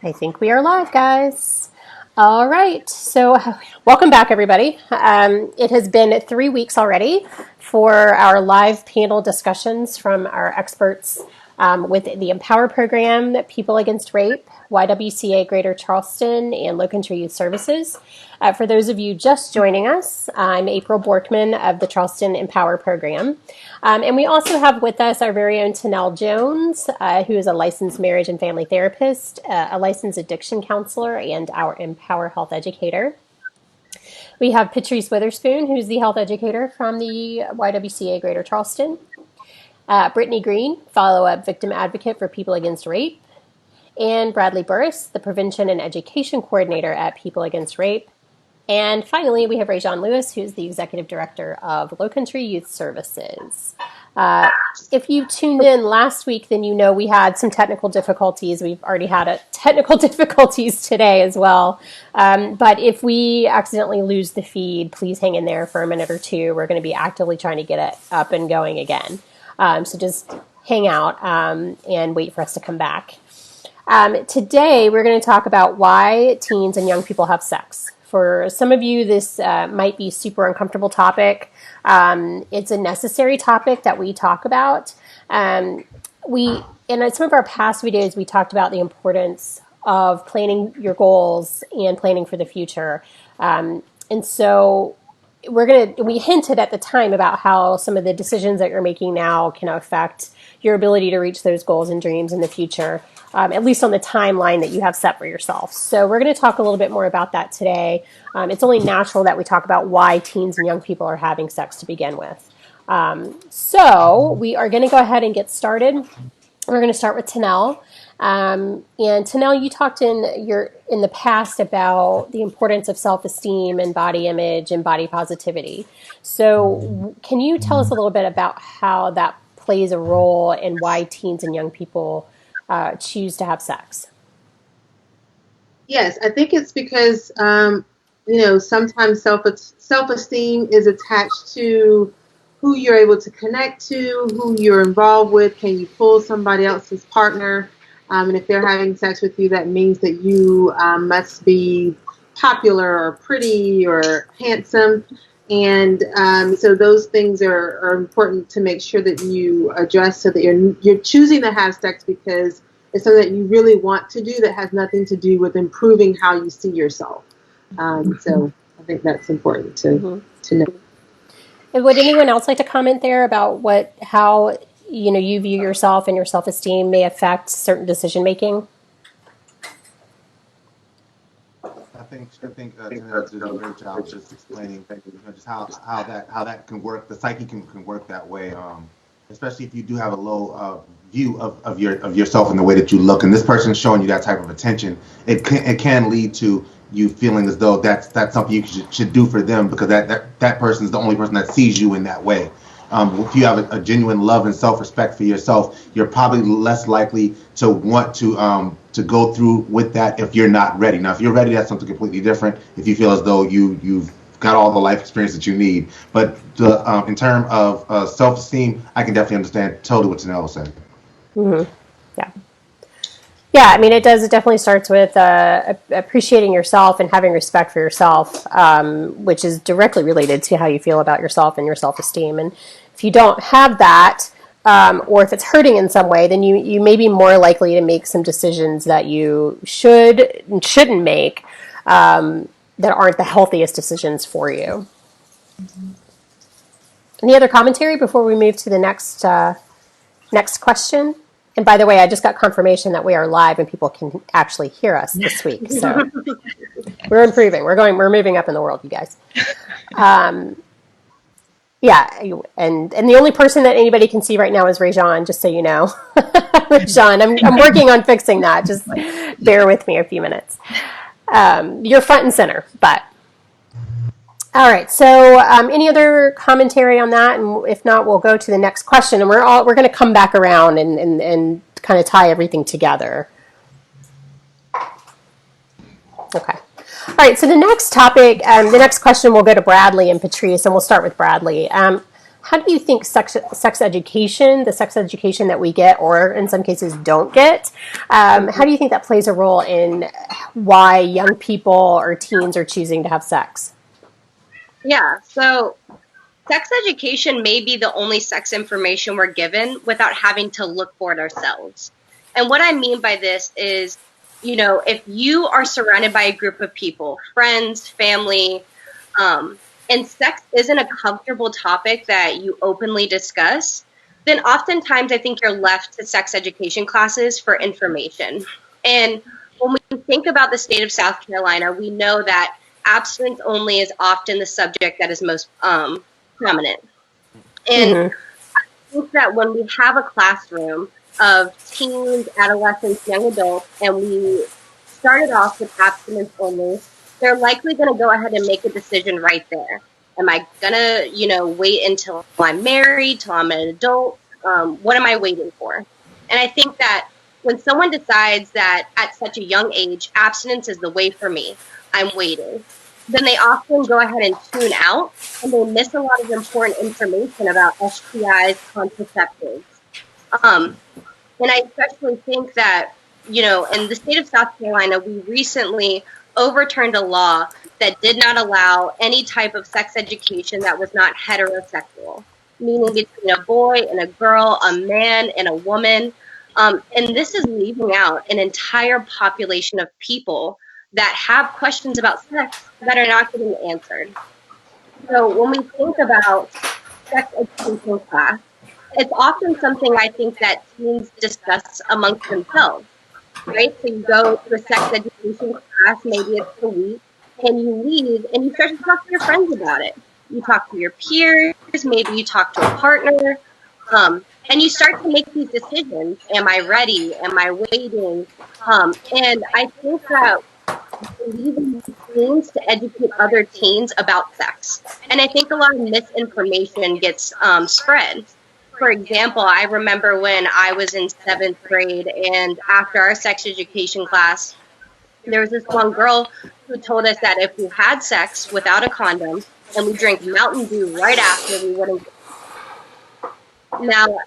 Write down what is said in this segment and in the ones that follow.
I think we are live, guys. All right, so welcome back, everybody. It has been 3 weeks already for our live panel discussions from our experts with the Empower program, People Against Rape, YWCA Greater Charleston, and Low Country Youth Services. For those of you just joining us, I'm April Borkman of the Charleston Empower program. And we also have with us our very own Tanel Jones, who is a licensed marriage and family therapist, a licensed addiction counselor, and our Empower Health educator. We have Patrice Witherspoon, who's the health educator from the YWCA Greater Charleston. Brittany Green, follow-up victim advocate for People Against Rape. And Bradley Burris, the prevention and education coordinator at People Against Rape. And finally, we have Rajon Lewis, who's the executive director of Low Country Youth Services. If you tuned in last week, then you know we had some technical difficulties. We've already had technical difficulties today as well. But if we accidentally lose the feed, please hang in there for a minute or two. We're going to be actively trying to get it up and going again. So just hang out and wait for us to come back. Today, we're going to talk about why teens and young people have sex. For some of you, this might be a super uncomfortable topic. It's a necessary topic that we talk about. In some of our past videos, we talked about the importance of planning your goals and planning for the future. And so we hinted at the time about how some of the decisions that you're making now can affect your ability to reach those goals and dreams in the future. At least on the timeline that you have set for yourself. So we're going to talk a little bit more about that today. It's only natural that we talk about why teens and young people are having sex to begin with. So we are going to go ahead and get started. We're going to start with Tanel. And Tanel, you talked in the past about the importance of self-esteem and body image and body positivity. So can you tell us a little bit about how that plays a role in why teens and young people choose to have sex? Yes, I think it's because, sometimes self-esteem is attached to who you're able to connect to, who you're involved with. Can you pull somebody else's partner? And if they're having sex with you, that means that you must be popular or pretty or handsome. And so those things are important to make sure that you address, so that you're choosing to have sex because it's something that you really want to do that has nothing to do with improving how you see yourself. So I think that's important to know. And would anyone else like to comment there about how you view yourself and your self-esteem may affect certain decision making? I think Tanel did a great job just explaining just how that can work. The psyche can work that way, especially if you do have a low view of yourself and the way that you look. And this person's showing you that type of attention. It can lead to you feeling as though that's something you should do for them, because that person is the only person that sees you in that way. If you have a genuine love and self-respect for yourself, you're probably less likely to want to go through with that if you're not ready. Now, if you're ready, that's something completely different. If you feel as though you've got all the life experience that you need. But in terms of self-esteem, I can definitely understand totally what Tanel was saying. Mm-hmm. Yeah. Yeah, I mean, it does. It definitely starts with appreciating yourself and having respect for yourself, which is directly related to how you feel about yourself and your self-esteem. And if you don't have that, or if it's hurting in some way, then you may be more likely to make some decisions that you should and shouldn't make, that aren't the healthiest decisions for you. Any other commentary before we move to the next question? And by the way, I just got confirmation that we are live and people can actually hear us this week. So we're improving. We're moving up in the world, you guys. Yeah, and the only person that anybody can see right now is Rajon, just so you know. Rajon, I'm working on fixing that. Just bear with me a few minutes. You're front and center, but. All right. So, any other commentary on that? And if not, we'll go to the next question. And we're going to come back around and kind of tie everything together. Okay. All right. So the next topic, the next question, will go to Bradley and Patrice, and we'll start with Bradley. How how do you think sex education, the sex education that we get, or in some cases don't get, how do you think that plays a role in why young people or teens are choosing to have sex? Yeah, so sex education may be the only sex information we're given without having to look for it ourselves. And what I mean by this is, if you are surrounded by a group of people, friends, family, and sex isn't a comfortable topic that you openly discuss, then oftentimes I think you're left to sex education classes for information. And when we think about the state of South Carolina, we know that abstinence only is often the subject that is most prominent. And Mm-hmm. I think that when we have a classroom of teens, adolescents, young adults, and we started off with abstinence only, they're likely going to go ahead and make a decision right there. Am I going to, wait until I'm married, till I'm an adult? What am I waiting for? And I think that when someone decides that at such a young age, abstinence is the way for me, I'm waiting, then they often go ahead and tune out and they miss a lot of important information about STIs, contraceptives. Um, and I especially think that, in the state of South Carolina, we recently overturned a law that did not allow any type of sex education that was not heterosexual, meaning between a boy and a girl, a man and a woman. And this is leaving out an entire population of people that have questions about sex that are not getting answered. So when we think about sex education class, it's often something I think that teens discuss amongst themselves, right? So you go to a sex education class, maybe it's a week, and you leave and you start to talk to your friends about it. You talk to your peers, maybe you talk to a partner, and you start to make these decisions. Am I ready? Am I waiting? And I think that leaving teens to educate other teens about sex. And I think a lot of misinformation gets spread. For example, I remember when I was in seventh grade, and after our sex education class, there was this one girl who told us that if we had sex without a condom and we drank Mountain Dew right after, we wouldn't. Now,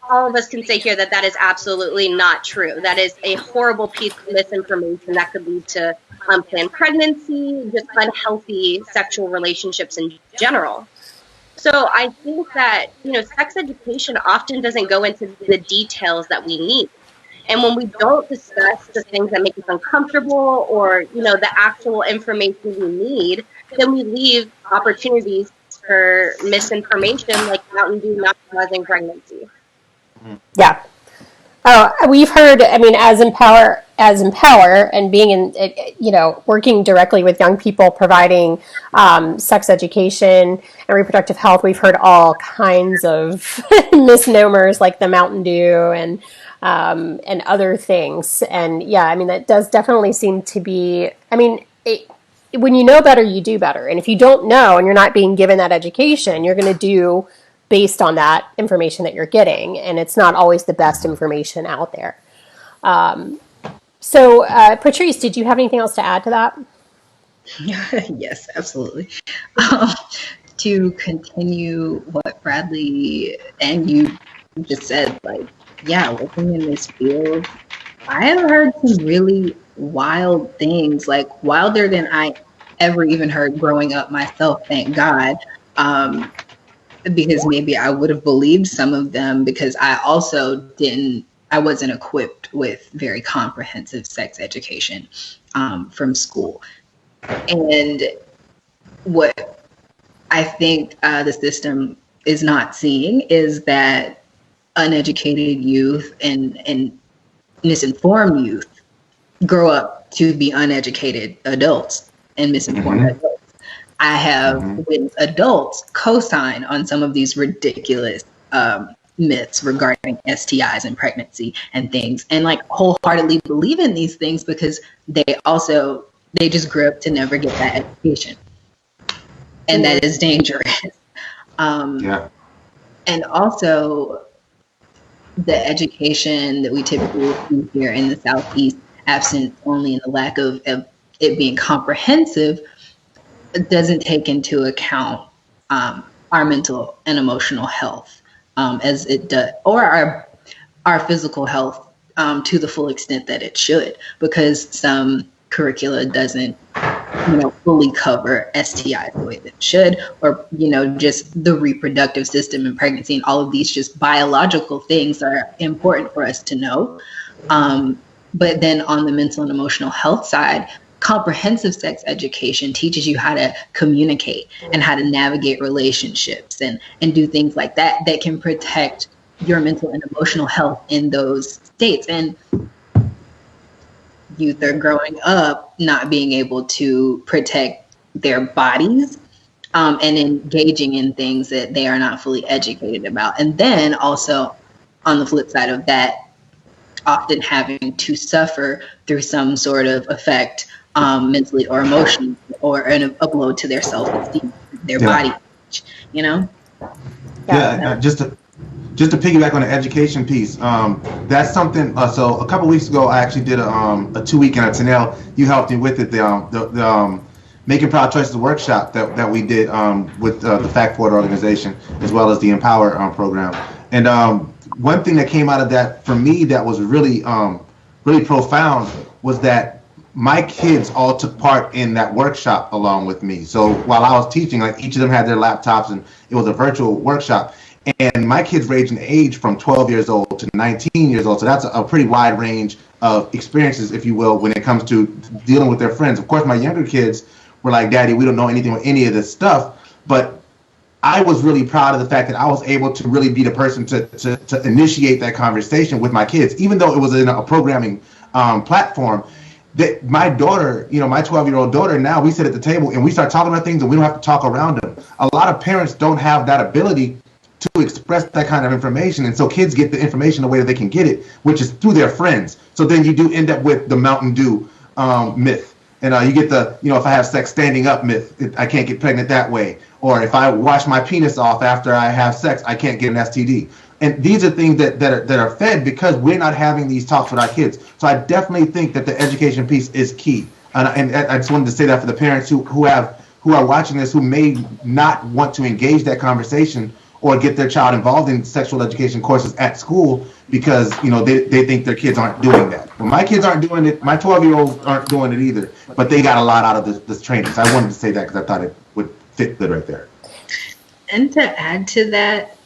all of us can say here that that is absolutely not true. That is a horrible piece of misinformation that could lead to unplanned pregnancy, just unhealthy sexual relationships in general. So I think that, sex education often doesn't go into the details that we need. And when we don't discuss the things that make us uncomfortable or, the actual information we need, then we leave opportunities for misinformation like Mountain Dew not causing pregnancy. Yeah. Oh, we've heard. I mean, as Empower, and being in, working directly with young people, providing sex education and reproductive health. We've heard all kinds of misnomers like the Mountain Dew and other things. And yeah, I mean, that does definitely seem to be. I mean, when you know better, you do better. And if you don't know and you're not being given that education, you're going to do based on that information that you're getting, and it's not always the best information out there. Patrice, did you have anything else to add to that? Yes, absolutely. Um, to continue what Bradley and you just said, like, yeah, working in this field, I have heard some really wild things, like wilder than I ever even heard growing up myself, thank God. Um, because maybe I would have believed some of them because I wasn't equipped with very comprehensive sex education from school. And what I think the system is not seeing is that uneducated youth and misinformed youth grow up to be uneducated adults and misinformed adults. I have witnessed adults co-sign on some of these ridiculous myths regarding STIs and pregnancy and things, and like wholeheartedly believe in these things because they just grew up to never get that education, and that is dangerous. And also the education that we typically see here in the Southeast, absent only in the lack of it being comprehensive, doesn't take into account our mental and emotional health as it does, or our physical health to the full extent that it should, because some curricula doesn't fully cover STIs the way that it should, or just the reproductive system and pregnancy and all of these just biological things are important for us to know. But then on the mental and emotional health side, comprehensive sex education teaches you how to communicate and how to navigate relationships and do things like that can protect your mental and emotional health in those states. And youth are growing up not being able to protect their bodies and engaging in things that they are not fully educated about. And then also on the flip side of that, often having to suffer through some sort of effect mentally or emotionally, or a blow to their self-esteem, their body image, Just to piggyback on the education piece, that's something. So a couple weeks ago, I actually did a 2-weekend at Tanel. You helped me with it. The Making Proud Choices workshop that we did with the Fact Forward organization, as well as the Empower program. And one thing that came out of that for me that was really really profound was that my kids all took part in that workshop along with me. So while I was teaching, like each of them had their laptops, and it was a virtual workshop. And my kids range in age from 12 years old to 19 years old. So that's a pretty wide range of experiences, if you will, when it comes to dealing with their friends. Of course, my younger kids were like, Daddy, we don't know anything about any of this stuff. But I was really proud of the fact that I was able to really be the person to initiate that conversation with my kids, even though it was in a programming platform. That my daughter, my 12-year-old daughter, now we sit at the table and we start talking about things and we don't have to talk around them. A lot of parents don't have that ability to express that kind of information, and so kids get the information the way that they can get it, which is through their friends. So then you do end up with the Mountain Dew myth, and you get the if I have sex standing up myth, I can't get pregnant that way, or if I wash my penis off after I have sex, I can't get an STD. And these are things that are fed because we're not having these talks with our kids. So I definitely think that the education piece is key, and I just wanted to say that for the parents who are watching this, who may not want to engage that conversation or get their child involved in sexual education courses at school because they think their kids aren't doing that. Well, my kids aren't doing it. My 12-year-olds aren't doing it either. But they got a lot out of this training. So I wanted to say that because I thought it would fit good right there. And to add to that,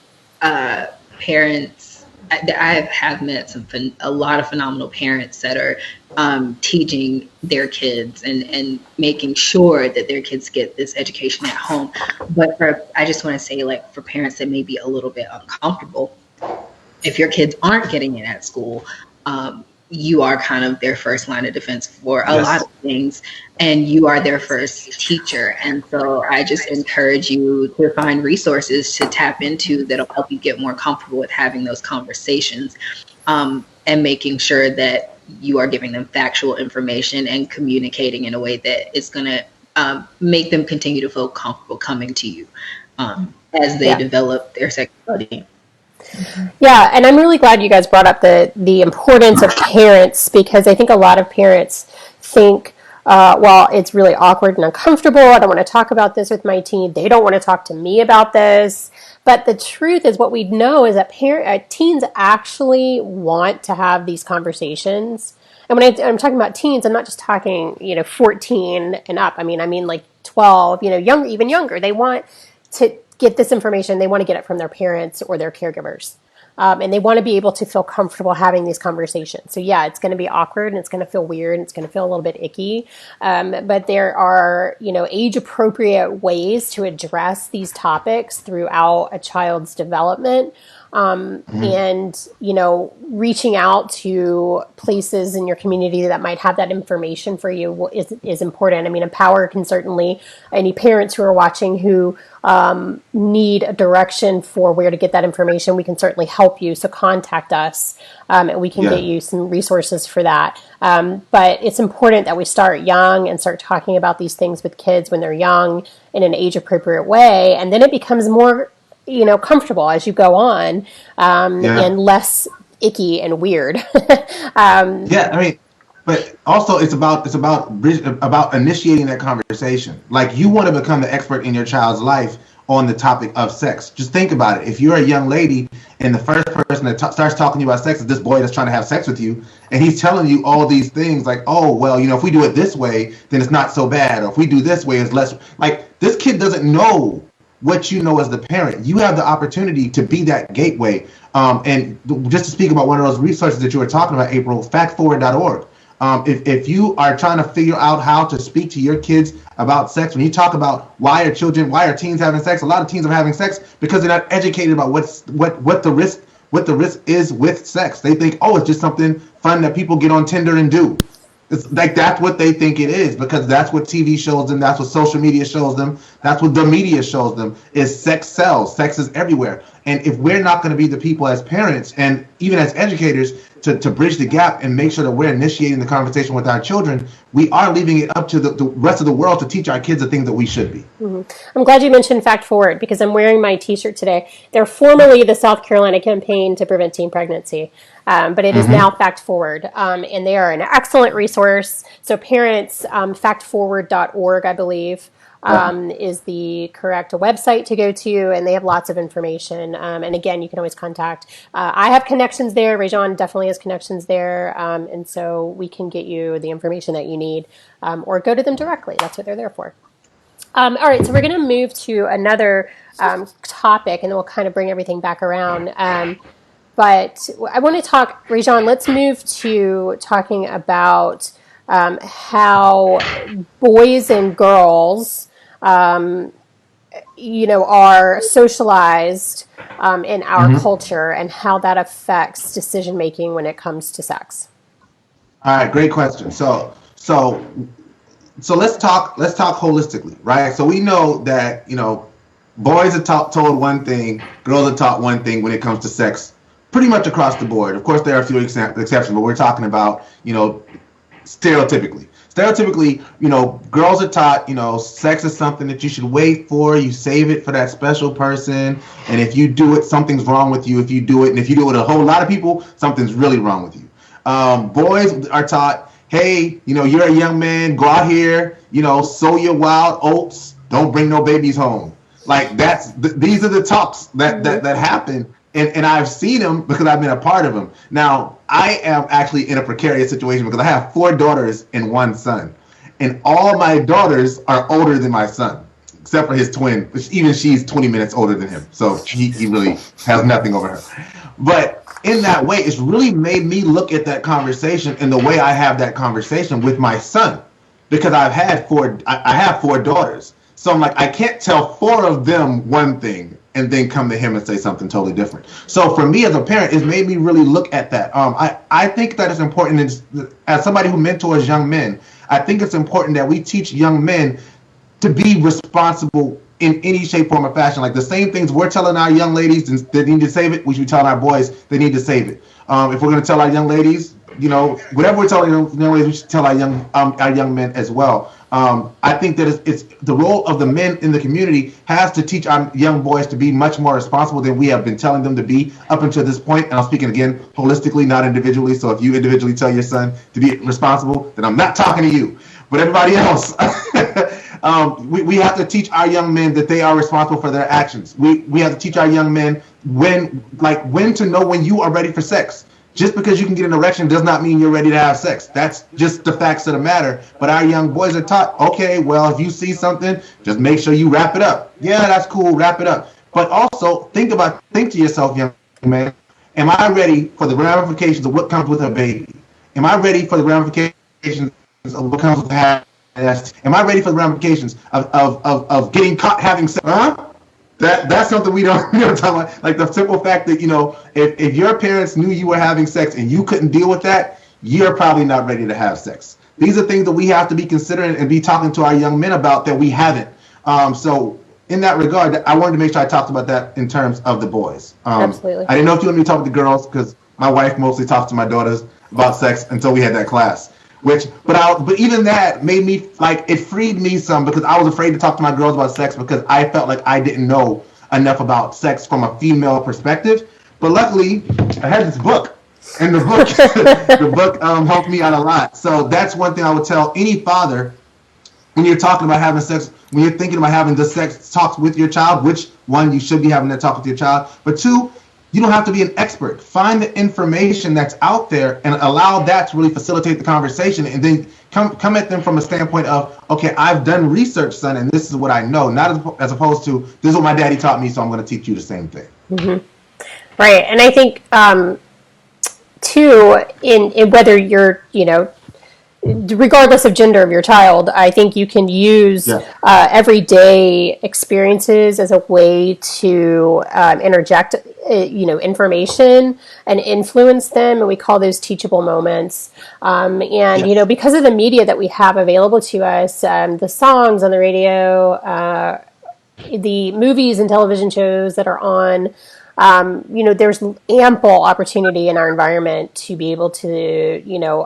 parents, I have met a lot of phenomenal parents that are teaching their kids and making sure that their kids get this education at home. But I just want to say, like, for parents that may be a little bit uncomfortable, if your kids aren't getting it at school, you are kind of their first line of defense for a lot of things, and you are their first teacher. And so I just encourage you to find resources to tap into that'll help you get more comfortable with having those conversations, and making sure that you are giving them factual information and communicating in a way that is going to make them continue to feel comfortable coming to you as they develop their sexuality. Yeah, and I'm really glad you guys brought up the importance of parents, because I think a lot of parents think, well, it's really awkward and uncomfortable. I don't want to talk about this with my teen. They don't want to talk to me about this. But the truth is, what we know is that teens actually want to have these conversations. And when I'm talking about teens, I'm not just talking 14 and up. I mean like 12, young, even younger. They want to get this information. They want to get it from their parents or their caregivers. And they want to be able to feel comfortable having these conversations. So yeah, it's going to be awkward and it's going to feel weird and it's going to feel a little bit icky. But there are, age appropriate ways to address these topics throughout a child's development. And, reaching out to places in your community that might have that information for you is important. I mean, Empower can certainly, any parents who are watching who need a direction for where to get that information, we can certainly help you. So contact us, and we can get you some resources for that. But it's important that we start young and start talking about these things with kids when they're young in an age appropriate way. And then it becomes more comfortable as you go on, and less icky and weird. But also it's about initiating that conversation. Like, you want to become the expert in your child's life on the topic of sex. Just think about it. If you're a young lady and the first person that starts talking to you about sex is this boy that's trying to have sex with you, and he's telling you all these things like, oh, well, if we do it this way, then it's not so bad. Or if we do this way, it's less. Like, this kid doesn't know what you know as the parent. You have the opportunity to be that gateway. And just to speak about one of those resources that you were talking about, April, factforward.org. If you are trying to figure out how to speak to your kids about sex, when you talk about why are teens having sex, a lot of teens are having sex because they're not educated about what the risk is with sex. They think, oh, it's just something fun that people get on Tinder and do. It's like that's what they think it is because that's what TV shows them, that's what social media shows them, that's what the media shows them, is sex sells, sex is everywhere. And if we're not going to be the people as parents and even as educators to bridge the gap and make sure that we're initiating the conversation with our children, we are leaving it up to the rest of the world to teach our kids the things that we should be. Mm-hmm. I'm glad you mentioned Fact Forward because I'm wearing my t-shirt today. They're formerly the South Carolina Campaign to Prevent Teen Pregnancy, but it is now Fact Forward, and they are an excellent resource. So parents, factforward.org, I believe, is the correct website to go to, and they have lots of information. And again, you can always contact. I have connections there. Rajon definitely has connections there, and so we can get you the information that you need, or go to them directly. That's what they're there for. All right, so we're going to move to another topic, and then we'll kind of bring everything back around. But I want to talk, Rajon, let's move to talking about how boys and girls, are socialized in our culture and how that affects decision making when it comes to sex. All right, great question. So let's talk holistically, right? So we know that boys are told one thing, girls are taught one thing when it comes to sex, pretty much across the board. Of course, there are a few exceptions, but we're talking about stereotypically. Stereotypically, girls are taught, sex is something that you should wait for. You save it for that special person, and if you do it, something's wrong with you. If you do it, and if you do it with a whole lot of people, something's really wrong with you. Boys are taught, hey, you're a young man, go out here, sow your wild oats, don't bring no babies home. Like these are the talks that happen, and I've seen them because I've been a part of them. Now, I am actually in a precarious situation because I have 4 daughters and 1 son, and all my daughters are older than my son, except for his twin, which even she's 20 minutes older than him, so he really has nothing over her. But in that way, it's really made me look at that conversation in the way I have that conversation with my son, because I have 4 daughters. So I'm like, I can't tell 4 of them one thing and then come to him and say something totally different. So for me as a parent, it's made me really look at that. I think that it's important, as somebody who mentors young men, I think it's important that we teach young men to be responsible in any shape, form, or fashion. Like the same things we're telling our young ladies they need to save it, we should be telling our boys they need to save it. If we're going to tell our young ladies, whatever we're telling young ladies, we should tell our young men as well. I think that it's the role of the men in the community has to teach our young boys to be much more responsible than we have been telling them to be up until this point. And I'm speaking again holistically, not individually. So if you individually tell your son to be responsible, then I'm not talking to you, but everybody else. We have to teach our young men that they are responsible for their actions. We have to teach our young men when to know when you are ready for sex. Just because you can get an erection does not mean you're ready to have sex. That's just the facts of the matter. But our young boys are taught, okay, well, if you see something, just make sure you wrap it up. Yeah, that's cool, wrap it up. But also think to yourself, young man, am I ready for the ramifications of what comes with a baby? Am I ready for the ramifications of what comes with having sex? Am I ready for the ramifications of getting caught having sex? Huh? That's something we don't talk about. Like the simple fact that, if your parents knew you were having sex and you couldn't deal with that, you're probably not ready to have sex. These are things that we have to be considering and be talking to our young men about that we haven't. So in that regard, I wanted to make sure I talked about that in terms of the boys. Absolutely. I didn't know if you wanted me to talk with the girls because my wife mostly talks to my daughters about sex until we had that class. But even that made me, it freed me some because I was afraid to talk to my girls about sex because I felt like I didn't know enough about sex from a female perspective. But luckily, I had this book, and the book helped me out a lot. So that's one thing I would tell any father when you're talking about having sex, when you're thinking about having the sex talks with your child, which one you should be having that talk with your child, but two, you don't have to be an expert. Find the information that's out there and allow that to really facilitate the conversation, and then come at them from a standpoint of, okay, I've done research, son, and this is what I know, not as opposed to this is what my daddy taught me, so I'm going to teach you the same thing. Mm-hmm. Right, and I think too, in whether you're, regardless of gender of your child, I think you can use Yeah. Everyday experiences as a way to interject, information and influence them, and we call those teachable moments. And Yes. because of the media that we have available to us, the songs on the radio, the movies and television shows that are on, there's ample opportunity in our environment to be able to,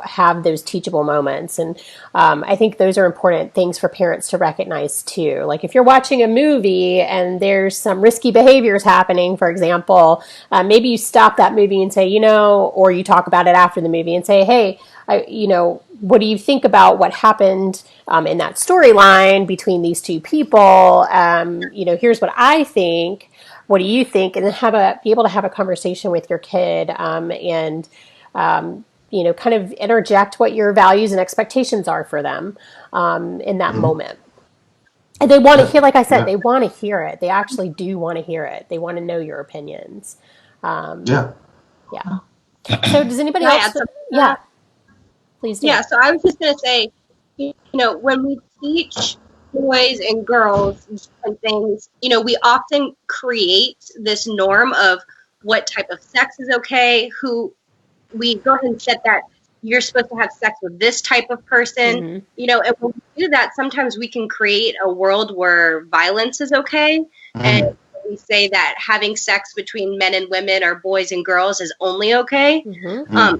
have those teachable moments. And I think those are important things for parents to recognize too. Like if you're watching a movie and there's some risky behaviors happening, for example, maybe you stop that movie and say, or you talk about it after the movie and say, hey, what do you think about what happened in that storyline between these two people? Here's what I think. What do you think? And then be able to have a conversation with your kid, and kind of interject what your values and expectations are for them in that moment. And they want to hear, like I said, Yeah. they want to hear it. They actually do want to hear it. They want to know your opinions. Yeah. Yeah. So does anybody Can I else? add something to Yeah, that? please do. Yeah, so I was just going to say, when we teach boys and girls different things, we often create this norm of what type of sex is okay, who we go ahead and set that you're supposed to have sex with this type of person, Mm-hmm. and when we do that, sometimes we can create a world where violence is okay. And we say that having sex between men and women or boys and girls is only okay. Mm-hmm.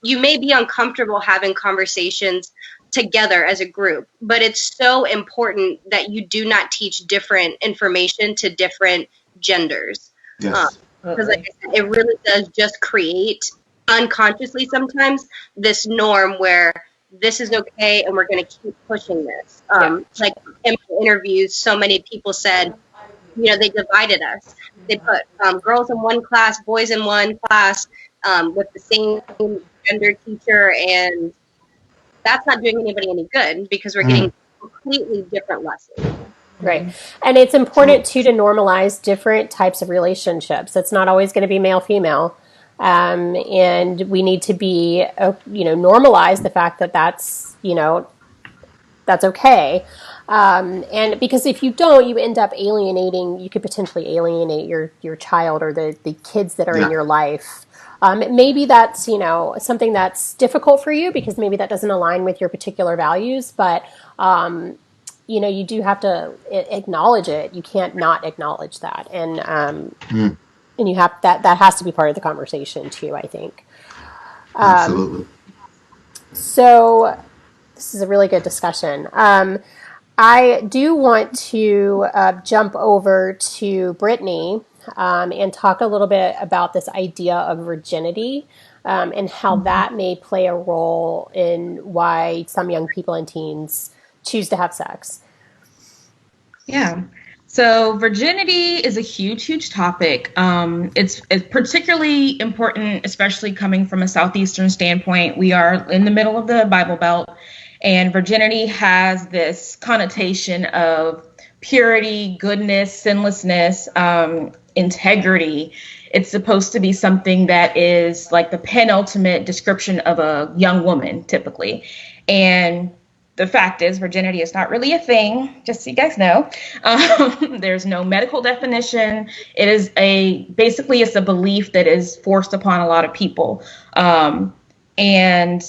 You may be uncomfortable having conversations together as a group, but it's so important that you do not teach different information to different genders. Yes. Because like I said, it really does just create unconsciously sometimes this norm where this is okay and we're going to keep pushing this. Like in my interviews, so many people said, they divided us. They put girls in one class, boys in one class, with the same gender teacher, and that's not doing anybody any good because we're getting completely different lessons. Right. And it's important too to normalize different types of relationships. It's not always going to be male female. And we need to be, normalize the fact that that's okay. And because if you don't, you end up you could potentially alienate your child or the kids that are in your life. Maybe that's, something that's difficult for you because maybe that doesn't align with your particular values, but, you do have to acknowledge it. You can't not acknowledge that. And you have that has to be part of the conversation too, I think. Absolutely. So this is a really good discussion. I do want to jump over to Brittany and talk a little bit about this idea of virginity and how that may play a role in why some young people and teens choose to have sex. Yeah. So virginity is a huge, huge topic. It's particularly important, especially coming from a Southeastern standpoint. We are in the middle of the Bible Belt, and virginity has this connotation of purity, goodness, sinlessness, integrity. It's supposed to be something that is like the penultimate description of a young woman, typically. And the fact is, virginity is not really a thing, just so you guys know. There's no medical definition. It is basically it's a belief that is forced upon a lot of people. And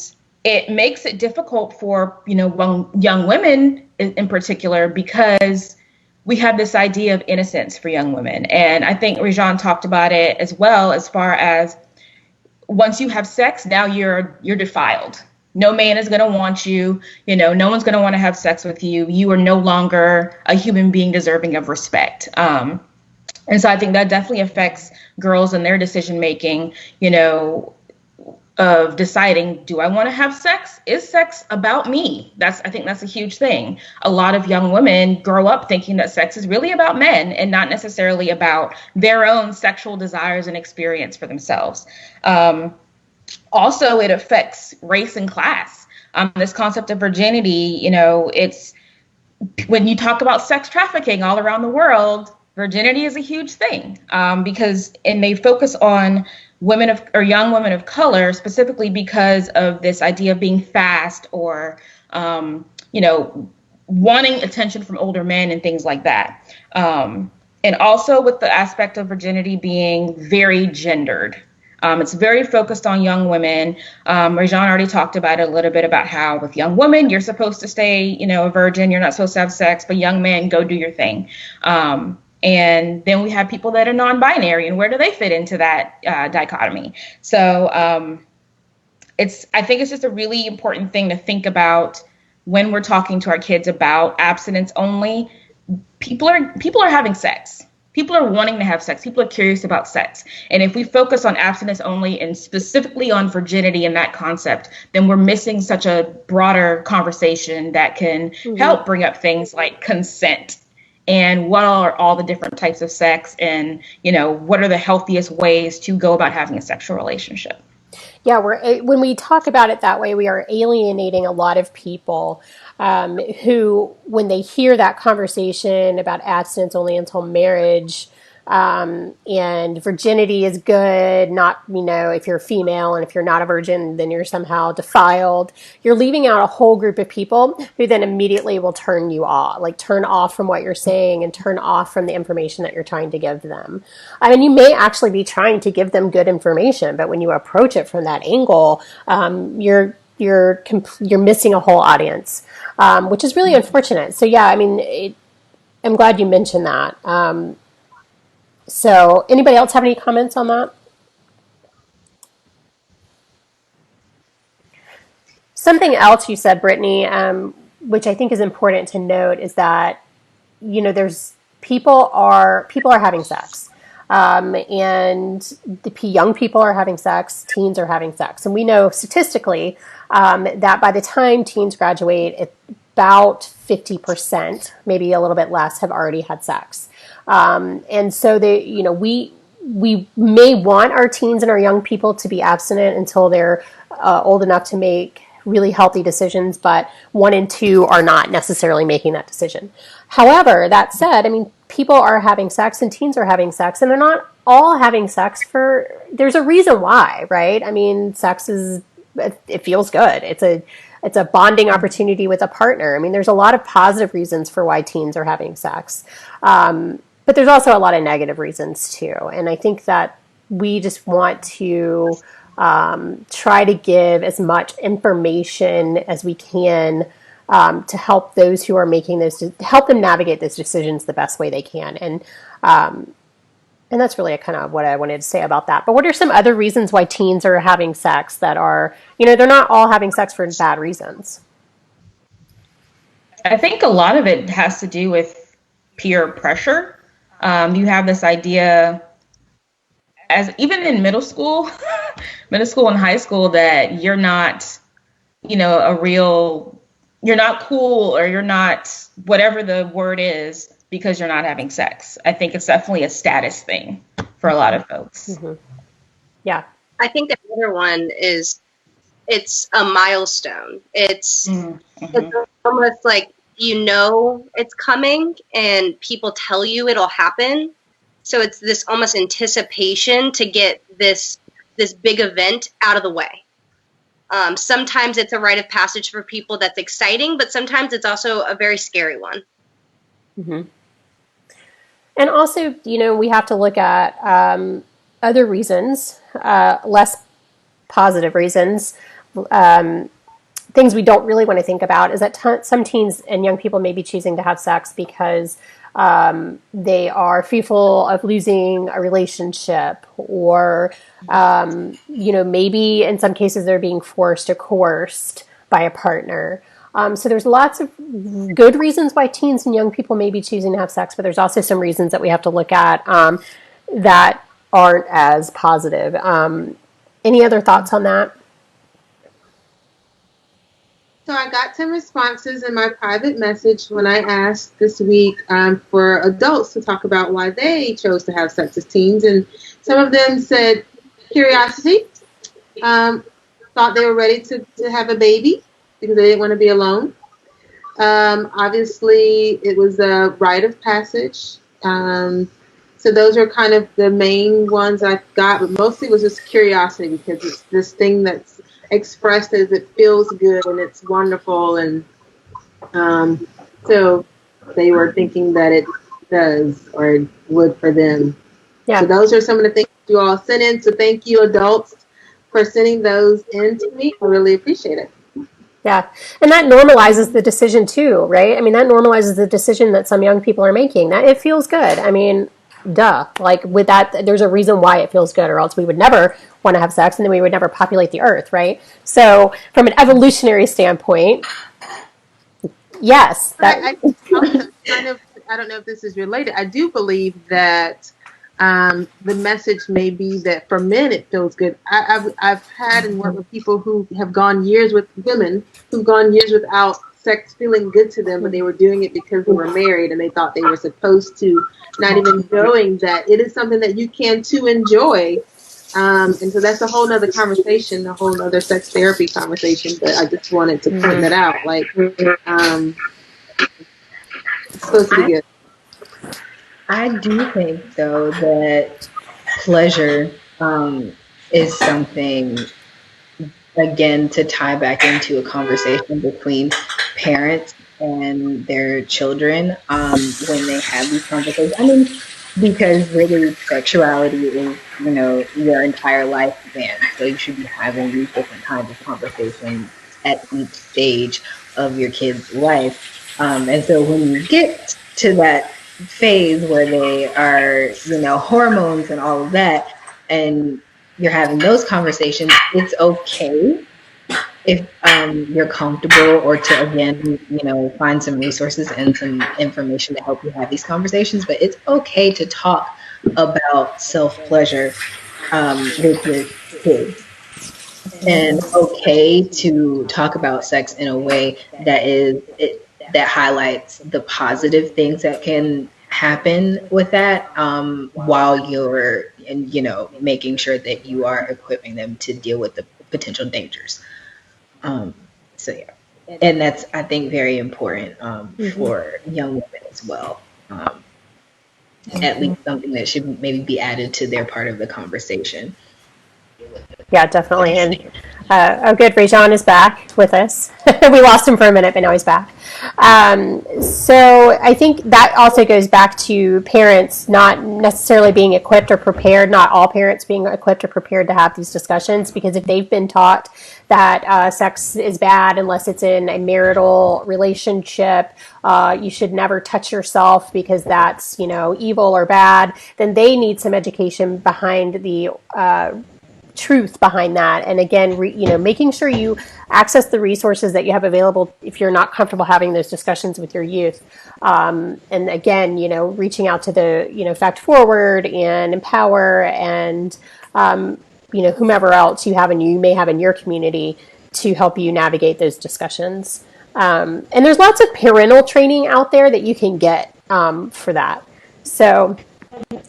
it makes it difficult for, young women in particular, because we have this idea of innocence for young women. And I think Rajan talked about it as well, as far as once you have sex, now you're defiled. No man is going to want you. No one's going to want to have sex with you. You are no longer a human being deserving of respect. And so I think that definitely affects girls and their decision making. of deciding, do I want to have sex? Is sex about me? I think that's a huge thing. A lot of young women grow up thinking that sex is really about men and not necessarily about their own sexual desires and experience for themselves. Also, it affects race and class. This concept of virginity, it's when you talk about sex trafficking all around the world, virginity is a huge thing, and they focus on young women of color specifically because of this idea of being fast or, wanting attention from older men and things like that. And also with the aspect of virginity being very gendered. It's very focused on young women. Rajan already talked about it a little bit about how with young women, you're supposed to stay, a virgin. You're not supposed to have sex, but young men, go do your thing. And then we have people that are non-binary, and where do they fit into that dichotomy? So I think it's just a really important thing to think about when we're talking to our kids about abstinence only. People are having sex. People are wanting to have sex. People are curious about sex. And if we focus on abstinence only and specifically on virginity and that concept, then we're missing such a broader conversation that can help bring up things like consent and what are all the different types of sex and, what are the healthiest ways to go about having a sexual relationship. Yeah, when we talk about it that way, we are alienating a lot of people who, when they hear that conversation about abstinence only until marriage, and virginity is good, not, if you're female and if you're not a virgin, then you're somehow defiled. You're leaving out a whole group of people who then immediately will turn you off, turn off from what you're saying and turn off from the information that you're trying to give them. I mean, you may actually be trying to give them good information, but when you approach it from that angle, you're missing a whole audience, which is really unfortunate. So yeah, I mean, I'm glad you mentioned that. So anybody else have any comments on that? Something else you said, Brittany, which I think is important to note, is that there's people are having sex, and the young people are having sex, teens are having sex, and we know statistically that by the time teens graduate, about 50%, maybe a little bit less, have already had sex. And so we may want our teens and our young people to be abstinent until they're old enough to make really healthy decisions, but 1 and 2 are not necessarily making that decision. However, that said, I mean, people are having sex and teens are having sex, and they're not all having sex there's a reason why, right? I mean, it feels good. It's a bonding opportunity with a partner. I mean, there's a lot of positive reasons for why teens are having sex. But there's also a lot of negative reasons too. And I think that we just want to try to give as much information as we can to help those who are making help them navigate those decisions the best way they can. And that's really kind of what I wanted to say about that. But what are some other reasons why teens are having sex that are, they're not all having sex for bad reasons? I think a lot of it has to do with peer pressure. You have this idea, as even in middle school and high school, that you're not, you're not cool, or you're not whatever the word is, because you're not having sex. I think it's definitely a status thing for a lot of folks. Mm-hmm. Yeah. I think the other one is it's a milestone. It's almost like it's coming and people tell you it'll happen. So it's this almost anticipation to get this big event out of the way. Sometimes it's a rite of passage for people that's exciting, but sometimes it's also a very scary one. Mm-hmm. And also, we have to look at other reasons, less positive reasons. Things we don't really want to think about is that some teens and young people may be choosing to have sex because they are fearful of losing a relationship, or maybe in some cases they're being forced or coerced by a partner. So there's lots of good reasons why teens and young people may be choosing to have sex, but there's also some reasons that we have to look at that aren't as positive. Any other thoughts on that? So I got some responses in my private message when I asked this week for adults to talk about why they chose to have sex as teens. And some of them said curiosity, thought they were ready to have a baby because they didn't want to be alone. Obviously, it was a rite of passage. So those are kind of the main ones I got, but mostly it was just curiosity because it's this thing that's expressed as it feels good and it's wonderful, and so they were thinking that it does or would for them. Yeah. So those are some of the things you all sent in. So thank you, adults, for sending those in to me. I really appreciate it. Yeah. And that normalizes the decision too, right? I mean, that normalizes the decision that some young people are making. That it feels good. I mean, duh. Like with that, there's a reason why it feels good, or else we would never want to have sex and then we would never populate the earth, right? So from an evolutionary standpoint, yes, that I also kind of, I don't know if this is related. I do believe that the message may be that for men it feels good. I've had and worked with people who have gone years with women who've gone years without sex feeling good to them, but they were doing it because they were married and they thought they were supposed to, not even knowing that it is something that you can too enjoy. And so that's a whole nother conversation, a whole nother sex therapy conversation. But I just wanted to point that out. Like, it's supposed to be good. I do think, though, that pleasure is something, again, to tie back into a conversation between parents and their children when they have these conversations. I mean, because really sexuality is, your entire lifespan. So you should be having these different kinds of conversations at each stage of your kid's life. And so when you get to that phase where they are, hormones and all of that, and you're having those conversations, it's okay if you're comfortable, or to, again, find some resources and some information to help you have these conversations. But it's okay to talk about self-pleasure with your kids, and okay to talk about sex in a way that highlights the positive things that can happen with that, while you're making sure that you are equipping them to deal with the potential dangers. So yeah, and that's, I think, very important for young women as well. At least something that should maybe be added to their part of the conversation. yeah, definitely. And good, Rajan is back with us. We lost him for a minute, but now he's back. So I think that also goes back to parents not necessarily being equipped or prepared, not all parents being equipped or prepared to have these discussions, because if they've been taught that sex is bad unless it's in a marital relationship, you should never touch yourself because that's, evil or bad, then they need some education behind the truth behind that. And again, making sure you access the resources that you have available if you're not comfortable having those discussions with your youth. And again, reaching out to the, Fact Forward and Empower and, whomever else you may have in your community to help you navigate those discussions. And there's lots of parental training out there that you can get for that. So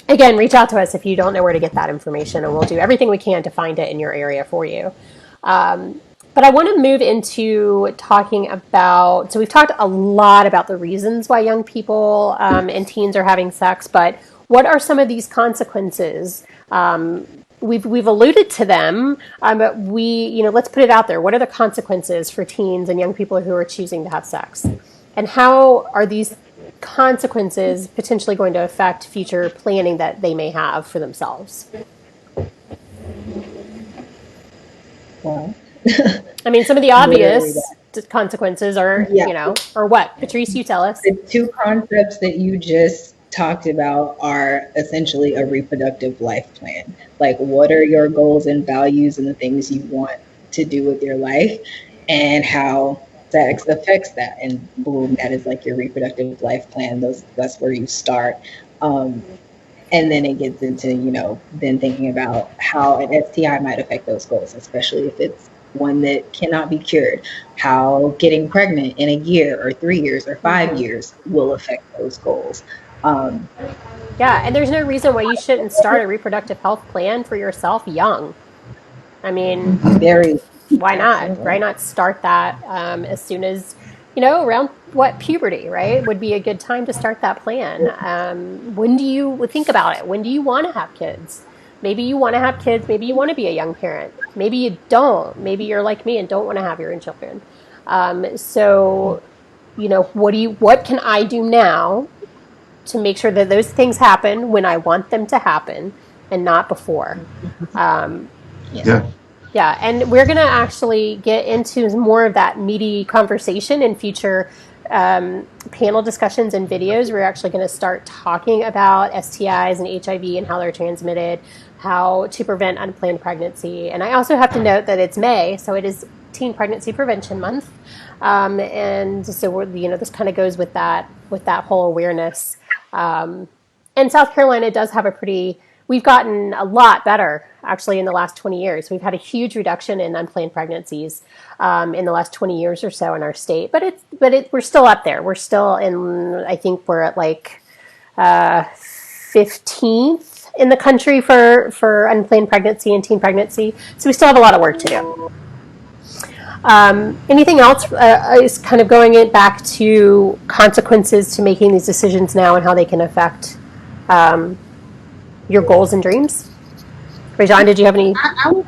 again, reach out to us if you don't know where to get that information, and we'll do everything we can to find it in your area for you. But I want to move into talking about, so we've talked a lot about the reasons why young people and teens are having sex, but what are some of these consequences? We've alluded to them, but let's put it out there. What are the consequences for teens and young people who are choosing to have sex? And how are these consequences potentially going to affect future planning that they may have for themselves? Well, I mean, some of the obvious consequences are, or what? Patrice, you tell us. The two concepts that you just talked about are essentially a reproductive life plan. Like, what are your goals and values and the things you want to do with your life, and how sex affects that. And boom, that is like your reproductive life plan. That's where you start. And then it gets into, then thinking about how an STI might affect those goals, especially if it's one that cannot be cured, how getting pregnant in a year or 3 years or 5 years will affect those goals. Yeah, and there's no reason why you shouldn't start a reproductive health plan for yourself young. I mean, Very, why not? Why absolutely. not start that as soon as, around what puberty, right? Would be a good time to start that plan. When do you think about it? When do you want to have kids? Maybe you want to have kids. Maybe you want to be a young parent. Maybe you don't. Maybe you're like me and don't want to have your own children. So, what can I do now to make sure that those things happen when I want them to happen and not before? Um, Yeah. yeah, and we're going to actually get into more of that meaty conversation in future panel discussions and videos. We're actually going to start talking about STIs and HIV and how they're transmitted, how to prevent unplanned pregnancy. And I also have to note that it's May, so it is Teen Pregnancy Prevention Month, and so this kind of goes with that whole awareness. And South Carolina does have we've gotten a lot better actually in the last 20 years. We've had a huge reduction in unplanned pregnancies in the last 20 years or so in our state, but we're still up there. We're still I think we're at like 15th in the country for unplanned pregnancy and teen pregnancy. So we still have a lot of work to do. Anything else is kind of going it back to consequences to making these decisions now and how they can affect your goals and dreams? Rajan, did you have any? I would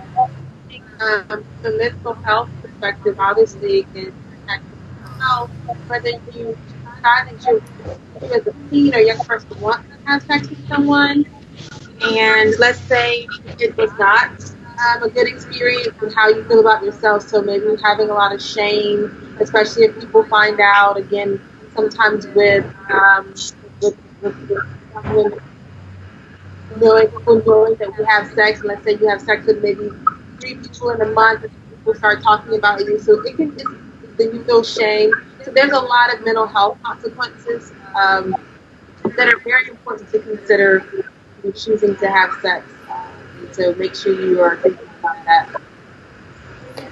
think from the mental health perspective, obviously, it can impact health, whether you decide that you as a teen or young person want to have sex with someone, and let's say it was not a good experience, and how you feel about yourself. So maybe having a lot of shame, especially if people find out. Again, sometimes with knowing that we have sex, and let's say you have sex with maybe 3 people in a month, and people start talking about you, so then you feel shame. So there's a lot of mental health consequences that are very important to consider when choosing to have sex. So make sure you are thinking about that.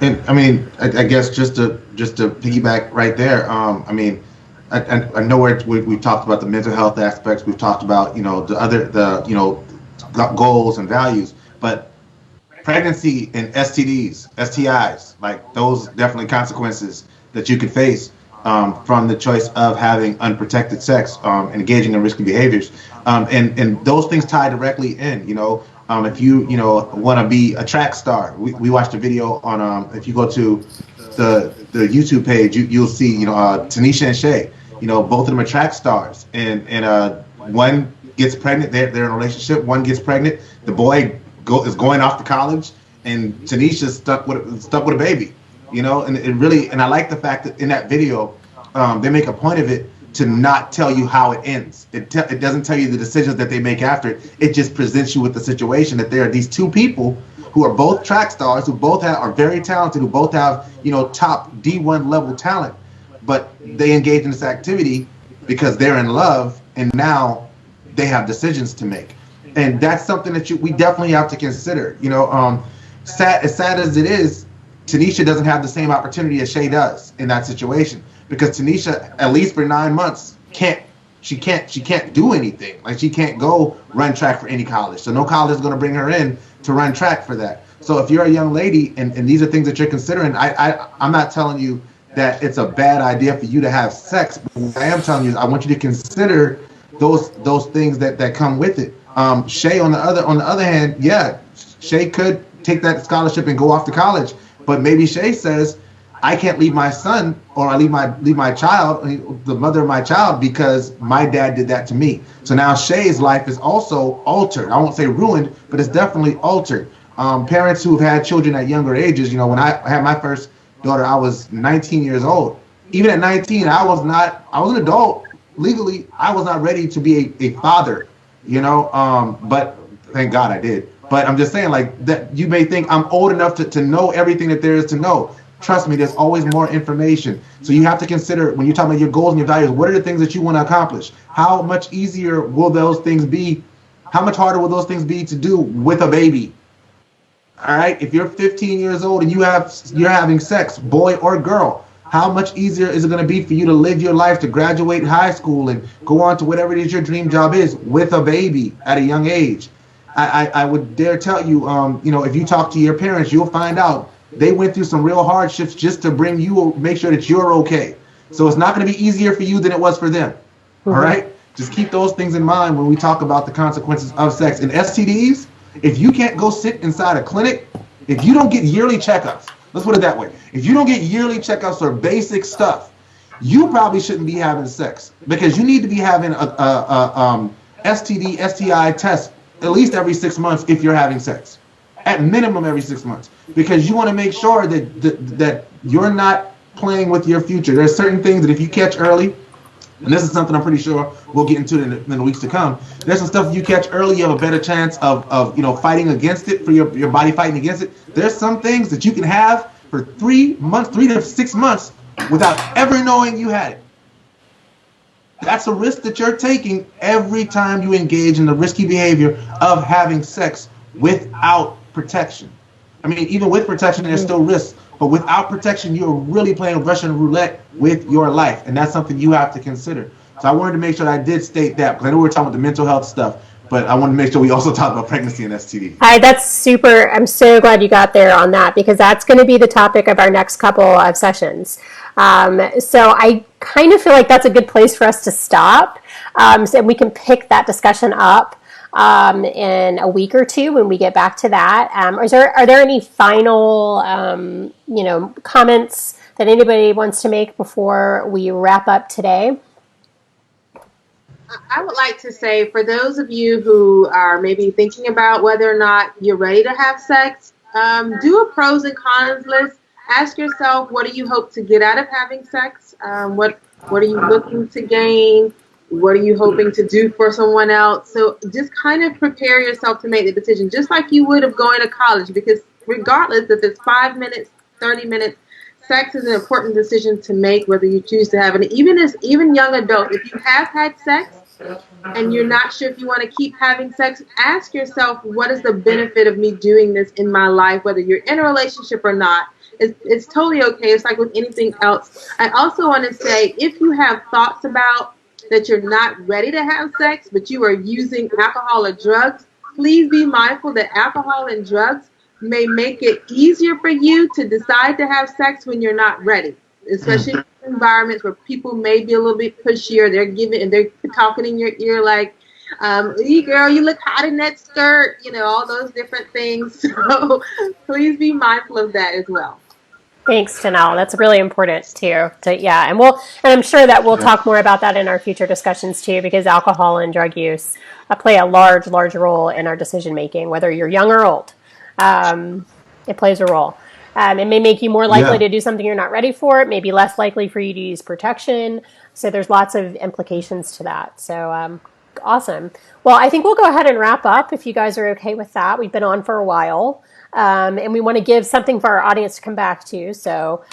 And I mean, I guess just to piggyback right there. I mean, I know we've talked about the mental health aspects. We've talked about the goals and values, but pregnancy and STIs, like those definitely consequences that you could face from the choice of having unprotected sex, engaging in risky behaviors, and those things tie directly in. If you want to be a track star, we watched a video on if you go to the YouTube page, you'll see Tanisha and Shay. Both of them are track stars, and one gets pregnant. They're in a relationship. One gets pregnant. The boy is going off to college, and Tanisha's stuck with a baby. And it really, and I like the fact that in that video, they make a point of it to not tell you how it ends. It doesn't tell you the decisions that they make after it. It just presents you with the situation that there are these two people who are both track stars, who both are very talented, who both have top D1 level talent, but they engage in this activity because they're in love, and now they have decisions to make. And that's something that we definitely have to consider. As sad as it is, Tanisha doesn't have the same opportunity as Shay does in that situation, because Tanisha, at least for 9 months, can't do anything. Like, she can't go run track for any college. So no college is going to bring her in to run track for that. So if you're a young lady and these are things that you're considering, I'm not telling you that it's a bad idea for you to have sex. But what I am telling you is I want you to consider those things that come with it. Shay, on the other hand, yeah, Shay could take that scholarship and go off to college, but maybe Shay says, I can't leave my son, or I leave my child, the mother of my child, because my dad did that to me. So now Shay's life is also altered. I won't say ruined, but it's definitely altered. Parents who have had children at younger ages, when I had my first daughter, I was 19 years old. Even at 19, I was an adult. Legally, I was not ready to be a father, but thank God I did. But I'm just saying, like, that you may think I'm old enough to know everything that there is to know. Trust me, there's always more information. So you have to consider, when you're talking about your goals and your values, what are the things that you want to accomplish? How much easier will those things be? How much harder will those things be to do with a baby? All right, if you're 15 years old and you're having sex, boy or girl, how much easier is it going to be for you to live your life, to graduate high school and go on to whatever it is your dream job is with a baby at a young age? I would dare tell you, if you talk to your parents, you'll find out they went through some real hardships just to make sure that you're okay. So it's not going to be easier for you than it was for them. All right? Just keep those things in mind when we talk about the consequences of sex. And STDs, if you can't go sit inside a clinic, if you don't get yearly checkups, let's put it that way. If you don't get yearly checkups for basic stuff, you probably shouldn't be having sex, because you need to be having a STD, STI test at least every 6 months if you're having sex. At minimum every 6 months, because you want to make sure that you're not playing with your future. There's certain things that if you catch early, and this is something I'm pretty sure we'll get into in the weeks to come. There's some stuff you catch early, you have a better chance of fighting against it, for your body fighting against it. There's some things that you can have for 3 to 6 months without ever knowing you had it. That's a risk that you're taking every time you engage in the risky behavior of having sex without protection. I mean, even with protection, there's still risks. But without protection, you're really playing Russian roulette with your life. And that's something you have to consider. So I wanted to make sure that I did state that, because I know we were talking about the mental health stuff, but I wanted to make sure we also talk about pregnancy and STD. That's super. I'm so glad you got there on that, because that's going to be the topic of our next couple of sessions. So I kind of feel like that's a good place for us to stop. So we can pick that discussion up in a week or two when we get back to that. Are there any final comments that anybody wants to make before we wrap up today? I would like to say, for those of you who are maybe thinking about whether or not you're ready to have sex, do a pros and cons list. Ask yourself, what do you hope to get out of having sex? What are you looking to gain? What are you hoping to do for someone else? So just kind of prepare yourself to make the decision, just like you would of going to college, because regardless if it's 5 minutes, 30 minutes, sex is an important decision to make, whether you choose to have it. Even young adults, if you have had sex and you're not sure if you want to keep having sex, ask yourself, what is the benefit of me doing this in my life, whether you're in a relationship or not. It's totally okay. It's like with anything else. I also want to say, if you have thoughts about that you're not ready to have sex, but you are using alcohol or drugs, please be mindful that alcohol and drugs may make it easier for you to decide to have sex when you're not ready, especially in environments where people may be a little bit pushier. They're talking in your ear like, hey girl, you look hot in that skirt, all those different things. So please be mindful of that as well. Thanks, Janelle. That's really important too. And I'm sure that we'll talk more about that in our future discussions too, because alcohol and drug use play a large role in our decision making, whether you're young or old. It plays a role. It may make you more likely to do something you're not ready for. It may be less likely for you to use protection. So there's lots of implications to that. So awesome. Well, I think we'll go ahead and wrap up if you guys are okay with that. We've been on for a while. And we want to give something for our audience to come back to. So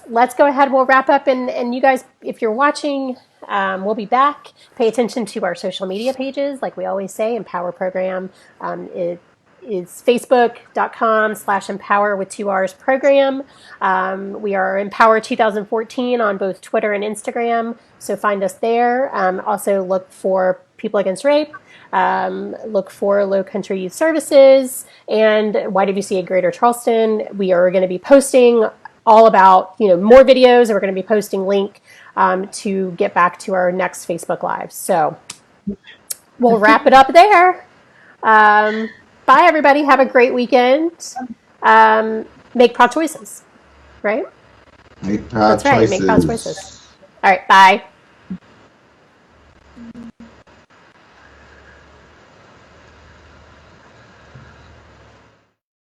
let's go ahead. We'll wrap up. And you guys, if you're watching, we'll be back. Pay attention to our social media pages. Like we always say, Empower Program. It is facebook.com/empower with 2 R's program. We are Empower 2014 on both Twitter and Instagram. So find us there. Also look for People Against Rape. Look for Low Country Youth Services and YWCA Greater Charleston. We are going to be posting all about, more videos, and we're going to be posting link to get back to our next Facebook Live. So we'll wrap it up there. Bye, everybody. Have a great weekend. Make proud choices, right? Make proud That's right. choices. Make proud choices. All right. Bye.